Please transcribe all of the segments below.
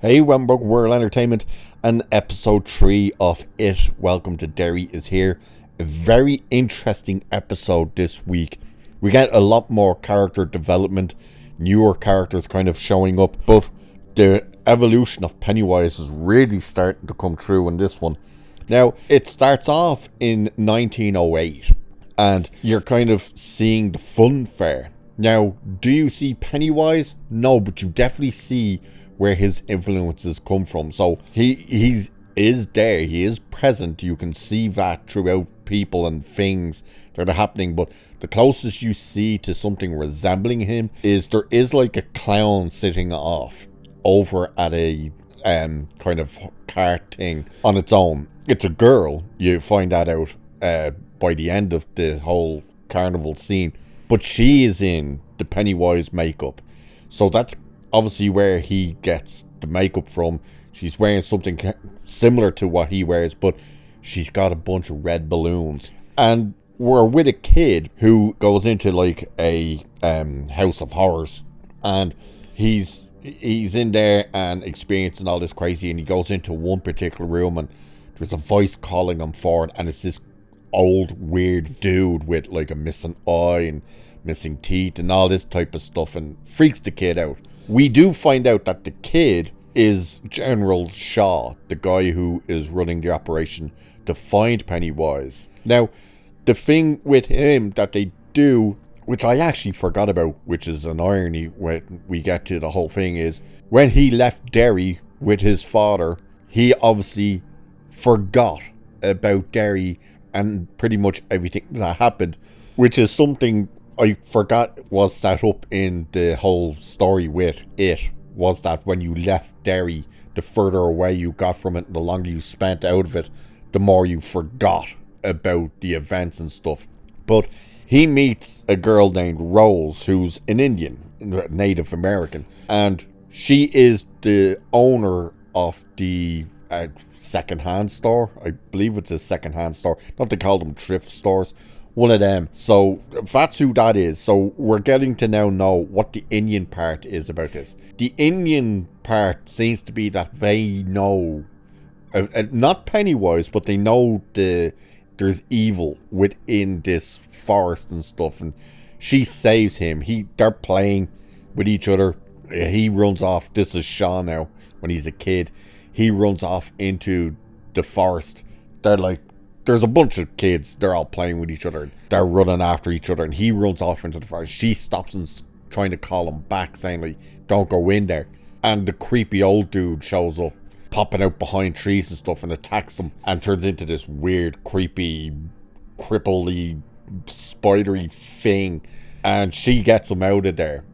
Hey, welcome back to World Entertainment, and episode 3 of It. Welcome to Derry is here. A very interesting episode this week. We get a lot more character development, newer characters kind of showing up, but the evolution of Pennywise is really starting to come through in this one. Now, it starts off in 1908, and you're kind of seeing the fun fair. Now, do you see Pennywise? No, but you definitely see where his influences come from. So he is there, he is present. You can see that throughout people and things that are happening, but the closest you see to something resembling him is there is like a clown sitting off over at a kind of cart thing on its own. It's a girl. You find that out by the end of the whole carnival scene, but she is in the Pennywise makeup. So that's obviously where he gets the makeup from. She's wearing something similar to what he wears, but she's got a bunch of red balloons. And we're with a kid who goes into like a house of horrors, and he's in there and experiencing all this crazy, and he goes into one particular room and there's a voice calling him forward, and it's this old weird dude with like a missing eye and missing teeth and all this type of stuff, and freaks the kid out. We do find out that the kid is General Shaw, the guy who is running the operation to find Pennywise. Now, the thing with him that they do, which I actually forgot about, which is an irony when we get to the whole thing, is when he left Derry with his father, he obviously forgot about Derry and pretty much everything that happened, which is something I forgot was set up in the whole story with It, was that when you left Derry, the further away you got from it, the longer you spent out of it, the more you forgot about the events and stuff. But he meets a girl named Rose, who's an Indian, Native American, and she is the owner of the second-hand store. I believe it's a second-hand store. Not they call them thrift stores. One of them. So that's who that is. So we're getting to now know what the Indian part is about this. The Indian part seems to be that they know, not Pennywise, but they know there's evil within this forest and stuff, and she saves him. They're playing with each other. He runs off. This is Sean now when he's a kid. He runs off into the forest. They're like, there's a bunch of kids, they're all playing with each other, they're running after each other, and he runs off into the forest. She stops and trying to call him back, saying like, don't go in there. And the creepy old dude shows up, popping out behind trees and stuff, and attacks him, and turns into this weird, creepy, cripply, spidery thing. And she gets him out of there,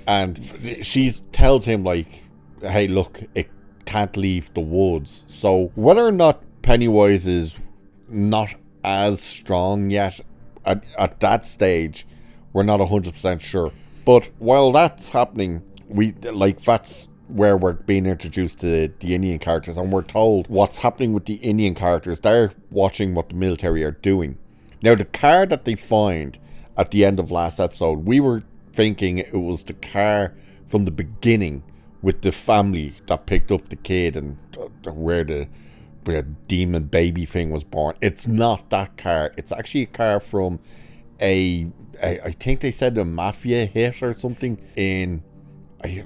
and she tells him like, hey look, it can't leave the woods. So whether or not Pennywise is not as strong yet at that stage, we're not 100% sure. But while that's happening, that's where we're being introduced to the Indian characters, and we're told what's happening with the Indian characters. They're watching what the military are doing. Now, the car that they find at the end of last episode, we were thinking it was the car from the beginning with the family that picked up the kid and where the demon baby thing was born. It's not that car. It's actually a car from I think they said a mafia hit or something in,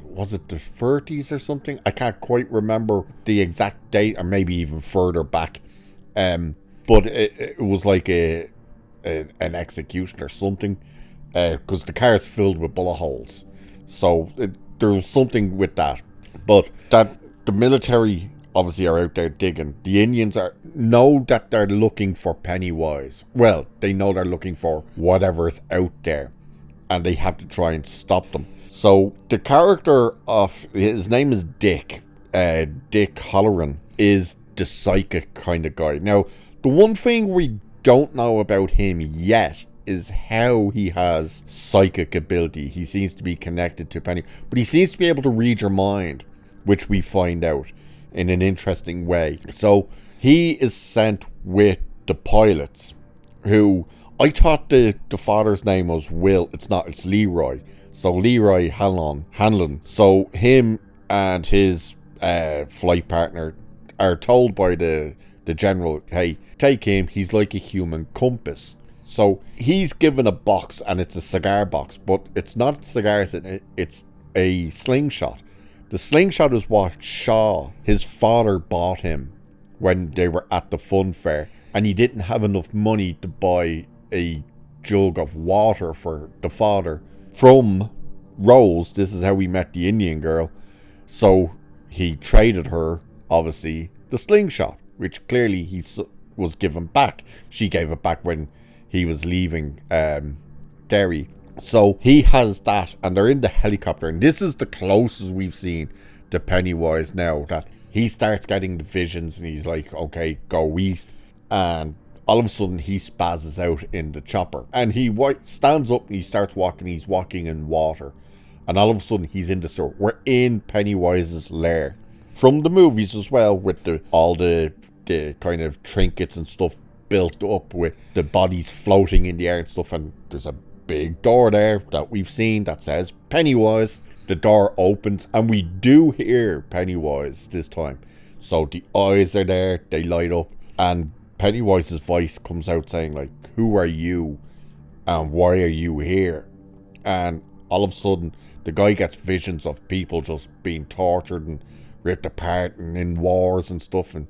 was it the 30s or something? I can't quite remember the exact date, or maybe even further back. But it was like an execution or something, because the car is filled with bullet holes. So there was something with that. But that the military obviously are out there digging. The Indians know that they're looking for Pennywise. Well, they know they're looking for whatever's out there, and they have to try and stop them. So the character of, his name is Dick Hallorann, is the psychic kind of guy. Now, the one thing we don't know about him yet is how he has psychic ability. He seems to be connected to Penny, but he seems to be able to read your mind, which we find out in an interesting way. So he is sent with the pilots, who I thought the father's name was Will. It's not, it's Leroy. So Leroy Hanlon. So him and his flight partner are told by the general, hey, take him, he's like a human compass. So he's given a box, and it's a cigar box, but it's not cigars in it, it's a slingshot. The slingshot is what Shaw, his father, bought him when they were at the fun fair, and he didn't have enough money to buy a jug of water for the father. From Rose, this is how we met the Indian girl, so he traded her, obviously, the slingshot, which clearly he was given back. She gave it back when he was leaving Derry. So he has that, and they're in the helicopter, and this is the closest we've seen to Pennywise now, that he starts getting the visions, and he's like, okay, go east, and all of a sudden he spazzes out in the chopper, and he stands up and he starts walking. He's walking in water, and all of a sudden he's in the sewer. We're in Pennywise's lair from the movies as well, with all the kind of trinkets and stuff built up with the bodies floating in the air and stuff, and there's a big door there that we've seen that says Pennywise. The door opens, and we do hear Pennywise this time. So the eyes are there, they light up, and Pennywise's voice comes out saying, like, who are you and why are you here? And all of a sudden the guy gets visions of people just being tortured and ripped apart and in wars and stuff, and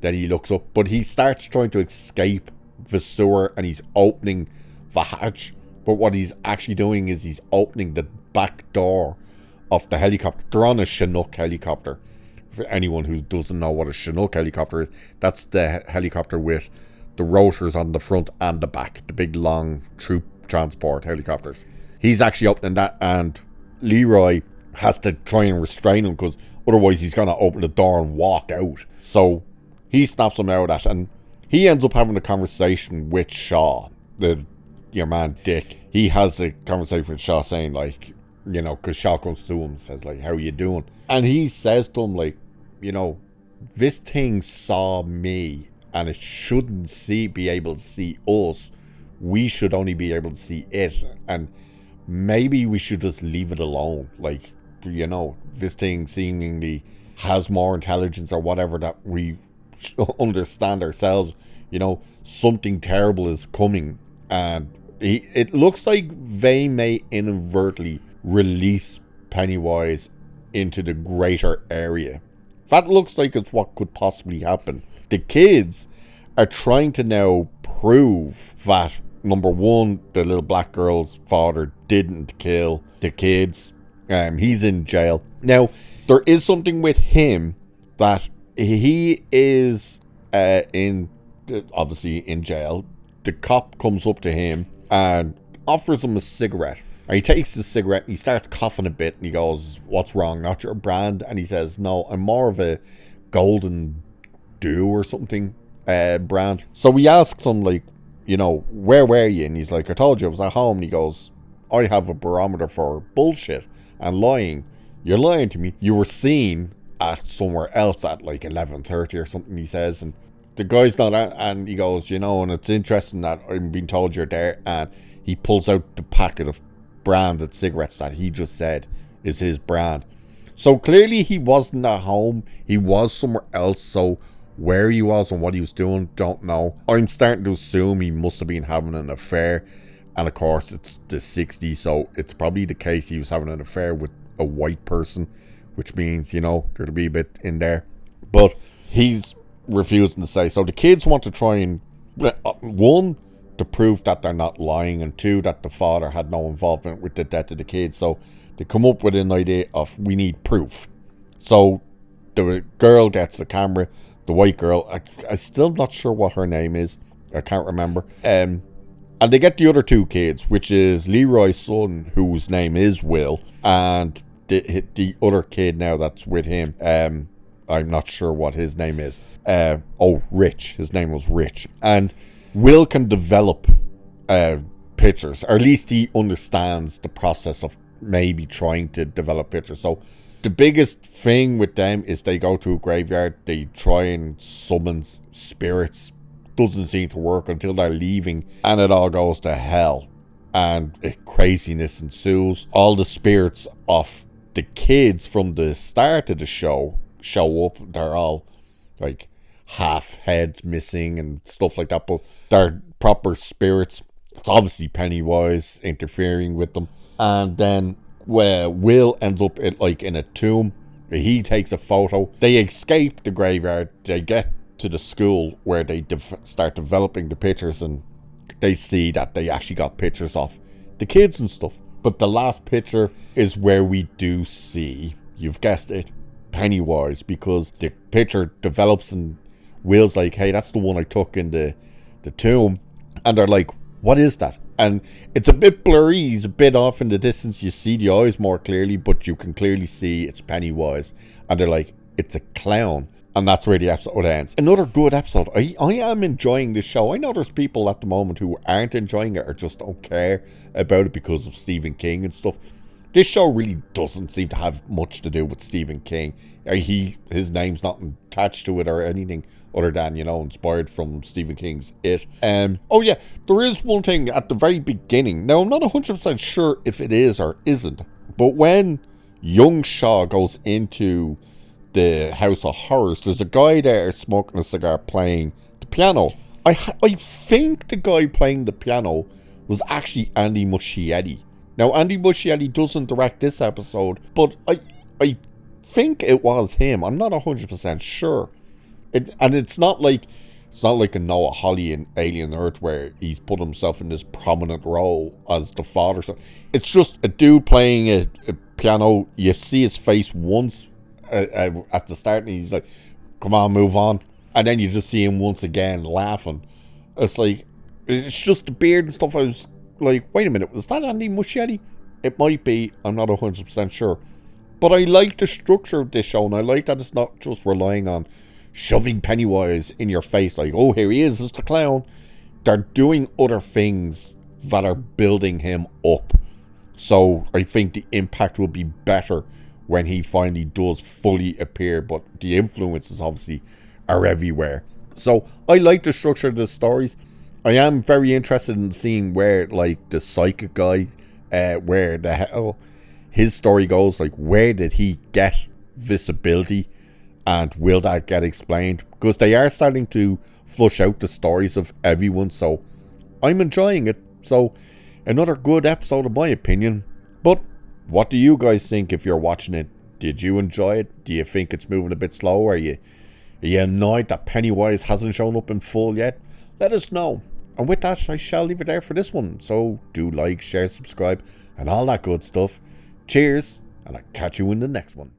then he looks up, but he starts trying to escape the sewer, and he's opening the hatch, but what he's actually doing is he's opening the back door of the helicopter. They're on a Chinook helicopter. For anyone who doesn't know what a Chinook helicopter is, that's the helicopter with the rotors on the front and the back, the big long troop transport helicopters. He's actually opening that, and Leroy has to try and restrain him, because otherwise he's going to open the door and walk out. So he snaps him out of that, and he ends up having a conversation with Shaw, your man Dick. He has a conversation with Shaw saying, like, you know, because Shaw comes to him and says, like, how you doing? And he says to him, like, you know, this thing saw me, and it shouldn't be able to see us. We should only be able to see it, and maybe we should just leave it alone. Like, you know, this thing seemingly has more intelligence or whatever that we understand ourselves. You know, something terrible is coming, and it looks like they may inadvertently release Pennywise into the greater area. That looks like it's what could possibly happen. The kids are trying to now prove that, number one, the little black girl's father didn't kill the kids. He's in jail. Now, there is something with him that he is obviously in jail. The cop comes up to him and offers him a cigarette. And he takes the cigarette and he starts coughing a bit, and he goes, what's wrong? Not your brand? And he says, no, I'm more of a Golden Dew or something brand. So we asked him, like, you know, where were you? And he's like, I told you I was at home. And he goes, I have a barometer for bullshit and lying. You're lying to me. You were seen at somewhere else at like 11:30 or something, he says. And the guy's not out, and he goes, you know, and it's interesting that I'm being told you're there. And he pulls out the packet of branded cigarettes that he just said is his brand. So clearly he wasn't at home. He was somewhere else. So where he was and what he was doing, don't know. I'm starting to assume he must have been having an affair. And of course it's the 60s, so it's probably the case he was having an affair with a white person, which means, you know, there'll be a bit in there. But he's refusing to say. So the kids want to try and, one, to prove that they're not lying, and two, that the father had no involvement with the death of the kids. So they come up with an idea of, we need proof. So the girl gets the camera, the white girl. I'm still not sure what her name is. I can't remember. And they get the other two kids, which is Leroy's son, whose name is Will, and the other kid now that's with him. I'm not sure what his name is. Rich. His name was Rich. And Will can develop pictures, or at least he understands the process of maybe trying to develop pictures. So the biggest thing with them is they go to a graveyard, they try and summon spirits. Doesn't seem to work until they're leaving, and it all goes to hell, and craziness ensues. All the spirits of the kids from the start of the show show up. They're all like half heads missing and stuff like that, but they're proper spirits. It's obviously Pennywise interfering with them. And then where Will ends up in a tomb, he takes a photo. They escape the graveyard. They get to the school where they start developing the pictures, and they see that they actually got pictures of the kids and stuff. But the last picture is where we do see, you've guessed it, Pennywise, because the picture develops and Will's like, hey, that's the one I took in the tomb. And they're like, what is that? And it's a bit blurry, he's a bit off in the distance. You see the eyes more clearly, but you can clearly see it's Pennywise. And they're like, it's a clown. And that's where the episode ends. Another good episode. I am enjoying this show. I know there's people at the moment who aren't enjoying it or just don't care about it because of Stephen King and stuff. This show really doesn't seem to have much to do with Stephen King. His name's not attached to it or anything other than, inspired from Stephen King's It. Oh yeah, there is one thing at the very beginning. Now, I'm not 100% sure if it is or isn't, but when young Shaw goes into the House of Horrors, there's a guy there smoking a cigar playing the piano. I think the guy playing the piano was actually Andy Muschietti. Now, Andy Muschietti doesn't direct this episode, but I think it was him. I'm not 100% sure. It's not like a Noah Hawley in Alien Earth where he's put himself in this prominent role as the father. So it's just a dude playing a piano. You see his face once at the start, and he's like, come on, move on. And then you just see him once again laughing. It's like, it's just the beard and stuff. I was like, wait a minute, was that Andy Muschietti? It might be, I'm not 100% sure. But I like the structure of this show, and I like that it's not just relying on shoving Pennywise in your face like, oh, here he is, it's the clown. They're doing other things that are building him up. So I think the impact will be better when he finally does fully appear, but the influences obviously are everywhere. So I like the structure of the stories. I am very interested in seeing where, like, the psychic guy, where the hell his story goes. Like, where did he get this ability, and will that get explained? Because they are starting to flush out the stories of everyone, so I'm enjoying it. So another good episode in my opinion. But what do you guys think if you're watching it? Did you enjoy it? Do you think it's moving a bit slow? Are you annoyed that Pennywise hasn't shown up in full yet? Let us know. And with that, I shall leave it there for this one. So do like, share, subscribe, and all that good stuff. Cheers, and I'll catch you in the next one.